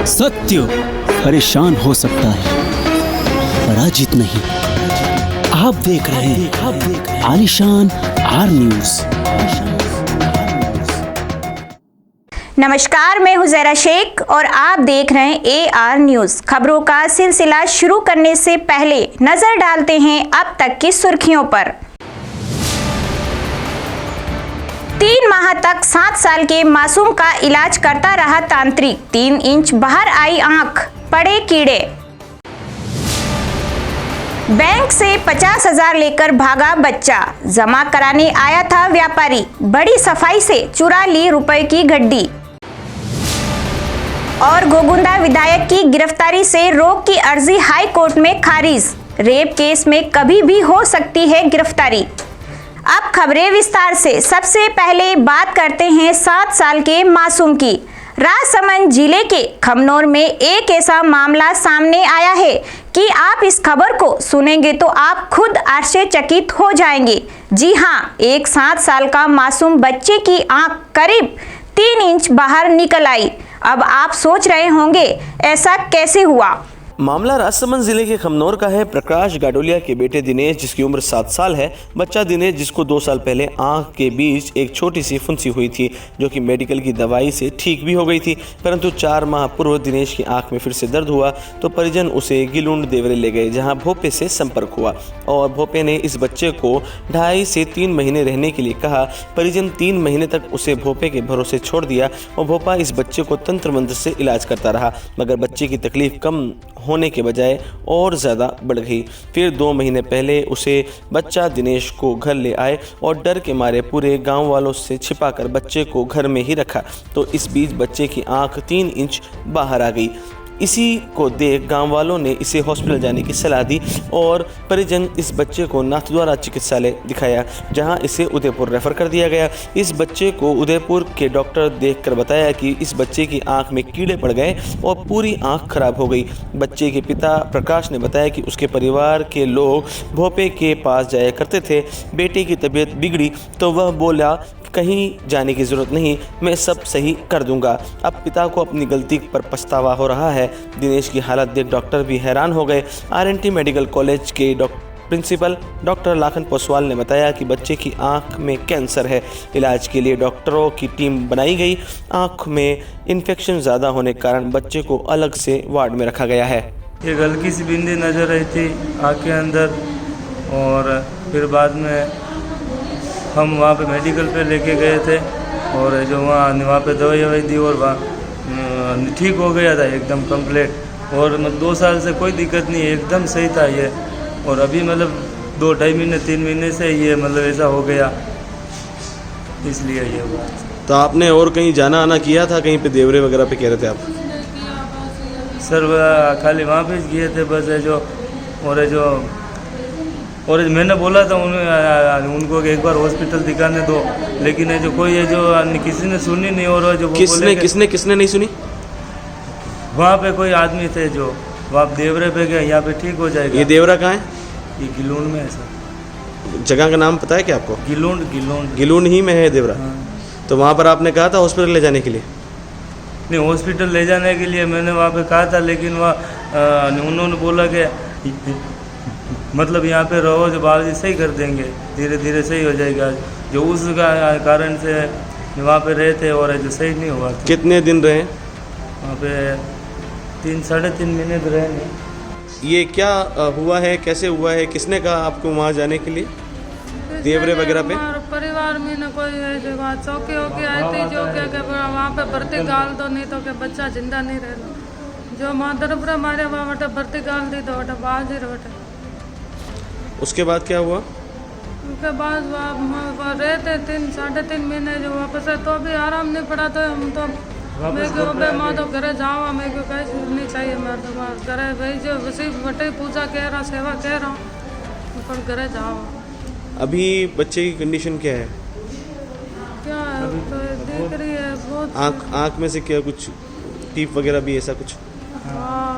सत्य परेशान हो सकता है, पराजित नहीं। आप देख रहे हैं आलिशान आर न्यूज़। नमस्कार, मैं हूं ज़रा शेख और आप देख रहे हैं AR न्यूज़। खबरों का सिलसिला शुरू करने से पहले नजर डालते हैं अब तक की सुर्खियों पर। 3 माह तक 7 साल के मासूम का इलाज करता रहा तांत्रिक, 3 इंच बाहर आई आंख, पड़े कीड़े। बैंक से 50,000 लेकर भागा बच्चा, जमा कराने आया था व्यापारी, बड़ी सफाई से चुरा ली रुपए की गड्डी। और गोगुंदा विधायक की गिरफ्तारी से रोक की अर्जी हाई कोर्ट में खारिज, रेप केस में कभी भी हो सकती है गिरफ्तारी। अब खबरें विस्तार से। सबसे पहले बात करते हैं 7 साल के मासूम की। राजसमंद जिले के खमनोर में एक ऐसा मामला सामने आया है कि आप इस खबर को सुनेंगे तो आप खुद आश्चर्यचकित हो जाएंगे। जी हाँ, एक 7 साल का मासूम बच्चे की आंख करीब 3 इंच बाहर निकल आई। अब आप सोच रहे होंगे ऐसा कैसे हुआ। मामला राजसमंद जिले के खमनौर का है। प्रकाश गाडोलिया के बेटे दिनेश, जिसकी उम्र 7 साल है, बच्चा दिनेश जिसको 2 साल पहले आंख के बीच एक छोटी सी फुंसी हुई थी, जो कि मेडिकल की दवाई से ठीक भी हो गई थी, परंतु 4 माह पूर्व दिनेश की आंख में फिर से दर्द हुआ तो परिजन उसे गिलुंड देवरे ले गए, जहां भोपे से संपर्क हुआ और भोपे ने इस बच्चे को 2.5 से 3 महीने रहने के लिए कहा। परिजन 3 महीने तक उसे भोपे के भरोसे छोड़ दिया और भोपा इस बच्चे को तंत्र मंत्र से इलाज करता रहा, मगर बच्चे की तकलीफ कम होने के बजाय और ज़्यादा बढ़ गई। फिर 2 महीने पहले उसे बच्चा दिनेश को घर ले आए और डर के मारे पूरे गांव वालों से छिपाकर बच्चे को घर में ही रखा, तो इस बीच बच्चे की आंख 3 इंच बाहर आ गई। इसी को देख गांव वालों ने इसे हॉस्पिटल जाने की सलाह दी और परिजन इस बच्चे को नाथद्वारा चिकित्सालय दिखाया, जहां इसे उदयपुर रेफर कर दिया गया। इस बच्चे को उदयपुर के डॉक्टर देखकर बताया कि इस बच्चे की आंख में कीड़े पड़ गए और पूरी आंख खराब हो गई। बच्चे के पिता प्रकाश ने बताया कि उसके परिवार के लोग भोपे के पास जाया करते थे। बेटे की तबीयत बिगड़ी तो वह बोला, कहीं जाने की ज़रूरत नहीं, मैं सब सही कर दूंगा। अब पिता को अपनी गलती पर पछतावा हो रहा है। दिनेश की हालत देख डॉक्टर भी हैरान हो गए। RNT मेडिकल कॉलेज के प्रिंसिपल डॉक्टर लाखन पोसवाल ने बताया कि बच्चे की आंख में कैंसर है। इलाज के लिए डॉक्टरों की टीम बनाई गई। आंख में इन्फेक्शन ज़्यादा होने के कारण बच्चे को अलग से वार्ड में रखा गया है। एक हल्की सी बिंदी नज़र आई थी आँख के अंदर और फिर बाद में हम वहाँ पे मेडिकल पे लेके गए थे और जो वहाँ पे दवाई दी और वहाँ ठीक हो गया था एकदम कंप्लीट। और मतलब 2 साल से कोई दिक्कत नहीं, एकदम सही था ये। और अभी मतलब 2-2.5 महीने 3 महीने से ये मतलब ऐसा हो गया, इसलिए ये हुआ। तो आपने और कहीं जाना आना किया था, कहीं पे देवरे वगैरह पे कह रहे थे आप? सर खाली वहाँ पे किए थे बस। और मैंने बोला था उनको कि एक बार हॉस्पिटल दिखाने दो, लेकिन जो कोई है जो किसी ने सुनी नहीं। और जो किसने नहीं सुनी? वहाँ पे कोई आदमी थे जो वहाँ देवरे पे गए, यहाँ पे ठीक हो जाएगा। ये देवरा कहाँ है? ये गिलूंड में है सर। जगह का नाम पता है क्या आपको? गिलूंड ही में है देवरा। हाँ। तो वहाँ पर आपने कहा था हॉस्पिटल ले जाने के लिए? नहीं, हॉस्पिटल ले जाने के लिए मैंने वहाँ पे कहा था, लेकिन वह उन्होंने बोला कि मतलब यहाँ पे रहो, जो बाबूजी सही कर देंगे, धीरे धीरे सही हो जाएगा। जो उसका कारण से वहाँ पे रहे थे और जो सही नहीं हुआ। कितने दिन रहे वहाँ पे? 3-3.5 महीने रहे नहीं। ये क्या हुआ है, कैसे हुआ है, किसने कहा आपको वहाँ जाने के लिए, देवरे वगैरह पे? परिवार में न कोई ऐसी बात चौकी होके आई थी जो क्या वहाँ पे भर्ती गाल दो, नहीं तो क्या बच्चा जिंदा नहीं रहना। जो मादर पर मारे वहाँ भर्ती गाल दी तो बाज ही रोटे। उसके बाद क्या हुआ? उसके बाद रहे थे 3-3.5 महीने जो वापस है, तो अभी आराम नहीं पड़ा। तो हम तो मैं तो घरे जाऊँ, मेरे को कहीं नहीं चाहिए। मैं तो घरे भाई जो सिर्फ बटे पूजा कह रहा, सेवा कह रहा हूँ, पर घरे जाऊँ। अभी बच्चे की कंडीशन क्या है? क्या तो देख रही है बहुत। आँख में से क्या कुछ टीप वगैरह भी ऐसा कुछ? हाँ,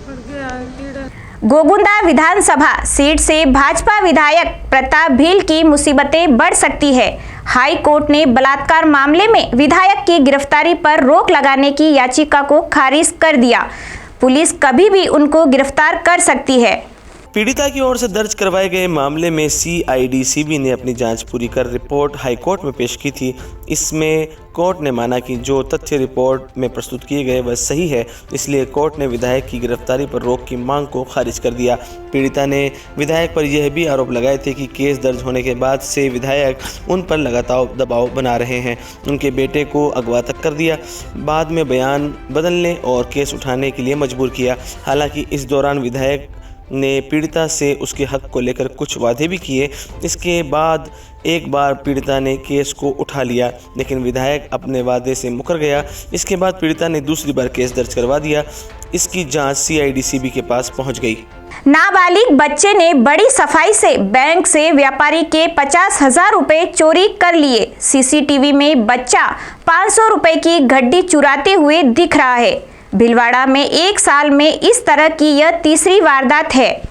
पड़ गया कीड़े। गोगुंदा विधानसभा सीट से भाजपा विधायक प्रताप भील की मुसीबतें बढ़ सकती है। हाई कोर्ट ने बलात्कार मामले में विधायक की गिरफ्तारी पर रोक लगाने की याचिका को खारिज कर दिया। पुलिस कभी भी उनको गिरफ्तार कर सकती है। पीड़िता की ओर से दर्ज करवाए गए मामले में CIDCB ने अपनी जांच पूरी कर रिपोर्ट हाईकोर्ट में पेश की थी। इसमें कोर्ट ने माना कि जो तथ्य रिपोर्ट में प्रस्तुत किए गए वह सही है, इसलिए कोर्ट ने विधायक की गिरफ्तारी पर रोक की मांग को खारिज कर दिया। पीड़िता ने विधायक पर यह भी आरोप लगाए थे कि केस दर्ज होने के बाद से विधायक उन पर लगातार दबाव बना रहे हैं, उनके बेटे को अगवा तक कर दिया, बाद में बयान बदलने और केस उठाने के लिए मजबूर किया। हालांकि इस दौरान विधायक ने पीड़िता से उसके हक को लेकर कुछ वादे भी किए। इसके बाद एक बार पीड़िता ने केस को उठा लिया, लेकिन विधायक अपने वादे से मुकर गया। इसके बाद पीड़िता ने दूसरी बार केस दर्ज करवा दिया। इसकी जांच CIDCB के पास पहुंच गई। नाबालिग बच्चे ने बड़ी सफाई से बैंक से व्यापारी के 50,000 रुपए चोरी कर लिए। CCTV में बच्चा 500 रुपए की घड्डी चुराते हुए दिख रहा है। भीलवाड़ा में एक साल में इस तरह की यह तीसरी वारदात है।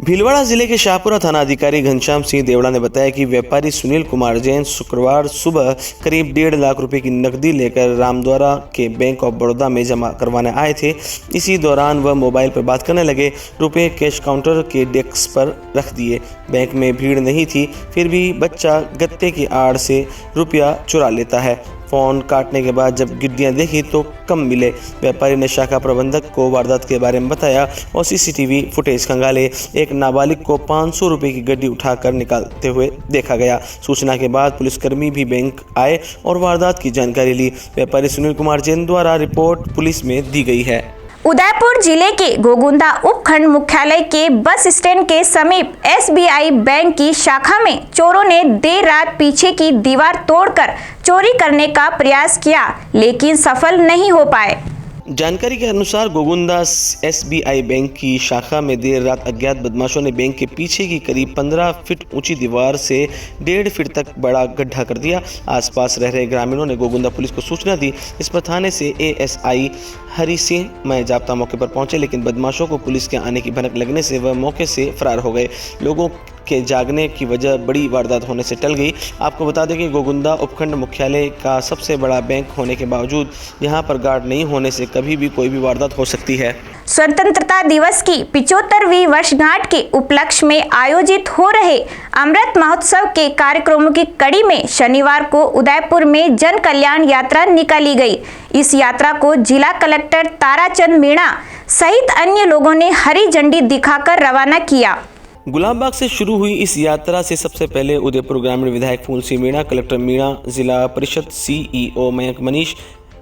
भीलवाड़ा जिले के शाहपुरा थाना अधिकारी घनश्याम सिंह देवड़ा ने बताया कि व्यापारी सुनील कुमार जैन शुक्रवार सुबह करीब 1.5 लाख रुपए की नकदी लेकर रामद्वारा के बैंक ऑफ बड़ौदा में जमा करवाने आए थे। इसी दौरान वह मोबाइल पर बात करने लगे। रुपए कैश काउंटर के डेस्क पर रख दिए। बैंक में भीड़ नहीं थी, फिर भी बच्चा गत्ते की आड़ से रुपया चुरा लेता है। फ़ोन काटने के बाद जब गिड्डियाँ देखी तो कम मिले। व्यापारी ने शाखा प्रबंधक को वारदात के बारे में बताया और CCTV फुटेज खंगाले। एक नाबालिग को 500 रुपये की गड्डी उठाकर निकालते हुए देखा गया। सूचना के बाद पुलिसकर्मी भी बैंक आए और वारदात की जानकारी ली। व्यापारी सुनील कुमार जैन द्वारा रिपोर्ट पुलिस में दी गई है। उदयपुर जिले के गोगुंदा उपखंड मुख्यालय के बस स्टैंड के समीप SBI बैंक की शाखा में चोरों ने देर रात पीछे की दीवार तोड़कर चोरी करने का प्रयास किया, लेकिन सफल नहीं हो पाए। जानकारी के अनुसार गोगुंदा SBI बैंक की शाखा में देर रात अज्ञात बदमाशों ने बैंक के पीछे की करीब 15 फीट ऊंची दीवार से 1.5 फीट तक बड़ा गड्ढा कर दिया। आसपास रह रहे ग्रामीणों ने गोगुंदा पुलिस को सूचना दी। इस पर थाने से ASI हरि सिंह मैं जाब्ता मौके पर पहुंचे, लेकिन बदमाशों को पुलिस के आने की भनक लगने से वह मौके से फरार हो गए। लोगों के जागने की वजह बड़ी वारदात होने से टल गई। आपको बता दें कि गोगुंदा उपखंड मुख्यालय का सबसे बड़ा बैंक होने के बावजूद यहां पर गार्ड नहीं होने से कभी भी कोई भी वारदात हो सकती है। स्वतंत्रता दिवस की 75वीं वर्षगांठ के उपलक्ष्य में आयोजित हो रहे अमृत महोत्सव के कार्यक्रमों की कड़ी में शनिवार को उदयपुर में जन कल्याण यात्रा निकाली गई। इस यात्रा को जिला कलेक्टर ताराचंद मीणा सहित अन्य लोगों ने हरी झंडी दिखाकर रवाना किया। गुलाबबाग से शुरू हुई इस यात्रा से सबसे पहले उदयपुर ग्रामीण विधायक फूल सिंह मीणा, कलेक्टर मीणा, जिला परिषद CEO मयंक मनीष,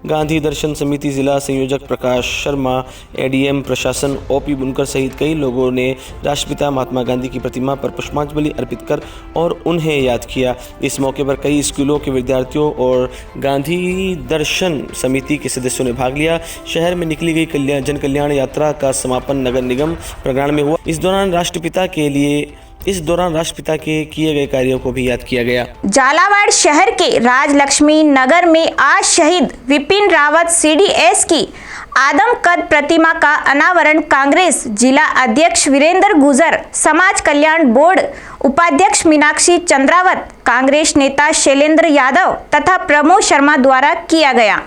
गांधी दर्शन समिति जिला संयोजक प्रकाश शर्मा, ADM प्रशासन OP बुनकर सहित कई लोगों ने राष्ट्रपिता महात्मा गांधी की प्रतिमा पर पुष्पांजलि अर्पित कर और उन्हें याद किया। इस मौके पर कई स्कूलों के विद्यार्थियों और गांधी दर्शन समिति के सदस्यों ने भाग लिया। शहर में निकली गई जन कल्याण यात्रा का समापन नगर निगम प्रांगण में हुआ। इस दौरान राष्ट्रपिता के किए गए कार्यों को भी याद किया गया। झालावाड़ शहर के राजलक्ष्मी नगर में आज शहीद विपिन रावत CDS की आदमकद प्रतिमा का अनावरण कांग्रेस जिला अध्यक्ष वीरेंद्र गुजर, समाज कल्याण बोर्ड उपाध्यक्ष मीनाक्षी चंद्रावत, कांग्रेस नेता शैलेंद्र यादव तथा प्रमोद शर्मा द्वारा किया गया।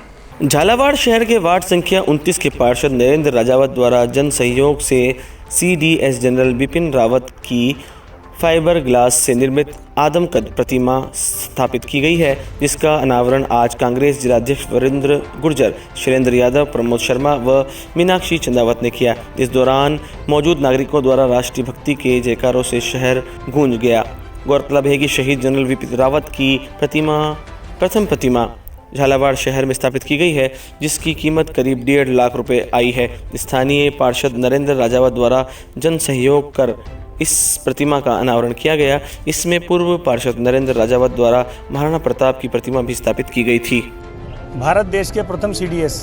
झालावाड़ शहर के वार्ड संख्या 29 के पार्षद नरेंद्र राजावत द्वारा जन सहयोग से CDS जनरल विपिन रावत की फाइबर ग्लास से निर्मित आदमकद प्रतिमा स्थापित की गई है, जिसका अनावरण आज कांग्रेस जिलाध्यक्ष वीरेंद्र गुर्जर, शैलेंद्र यादव, प्रमोद शर्मा व मीनाक्षी चंद्रावत ने किया। इस दौरान मौजूद नागरिकों द्वारा राष्ट्रीय भक्ति के जयकारों से शहर गूंज गया। गौरतलब है कि शहीद जनरल विपिन रावत की प्रथम प्रतिमा झालावाड़ शहर में स्थापित की गई है, जिसकी कीमत करीब 1.5 लाख रुपए आई है। स्थानीय पार्षद नरेंद्र राजावत द्वारा जन सहयोग कर इस प्रतिमा का अनावरण किया गया। इसमें पूर्व पार्षद नरेंद्र राजावत द्वारा महाराणा प्रताप की प्रतिमा भी स्थापित की गई थी। भारत देश के प्रथम CDS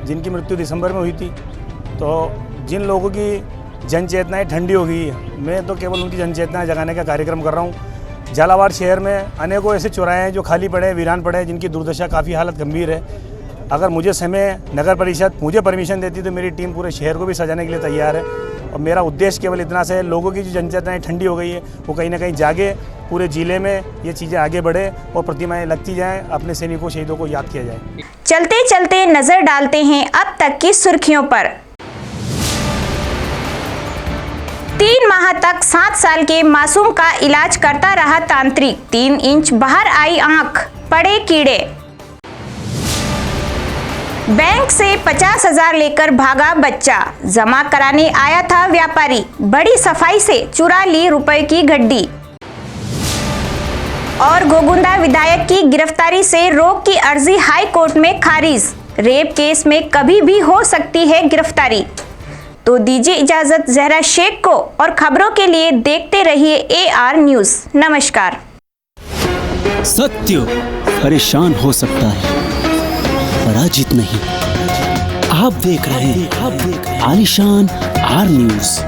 जिनकी मृत्यु दिसंबर में हुई थी, तो जिन लोगों की जन चेतनाएँ ठंडी हो गई है, मैं तो केवल उनकी जन चेतनाएँ जगाने का कार्यक्रम कर रहा हूँ। झालावाड़ शहर में अनेकों ऐसे चौराहे हैं जो खाली पड़े, वीरान पड़े, जिनकी दुर्दशा काफ़ी हालत गंभीर है। अगर मुझे समय नगर परिषद मुझे परमिशन देती तो मेरी टीम पूरे शहर को भी सजाने के लिए तैयार है। और मेरा उद्देश्य केवल इतना से है, लोगों की जो जनचेतनाएँ ठंडी हो गई है वो कहीं ना कहीं जागे, पूरे ज़िले में ये चीज़ें आगे बढ़े और प्रतिमाएं लगती जाएं, अपने सैनिकों शहीदों को याद किया जाए। चलते चलते नजर डालते हैं अब तक की सुर्खियों पर। 3 माह तक 7 साल के मासूम का इलाज करता रहा तांत्रिक, 3 इंच बाहर आई आंख, पड़े कीड़े। बैंक से 50,000 लेकर भागा बच्चा, जमा कराने आया था व्यापारी, बड़ी सफाई से चुरा ली रुपए की गड्डी। और गोगुंदा विधायक की गिरफ्तारी से रोक की अर्जी हाई कोर्ट में खारिज, रेप केस में कभी भी हो सकती है गिरफ्तारी। तो दीजिए इजाजत जहरा शेख को, और खबरों के लिए देखते रहिए AR न्यूज़। नमस्कार। सत्य परेशान हो सकता है, पराजित नहीं। आप देख रहे हैं आलिशान R न्यूज़।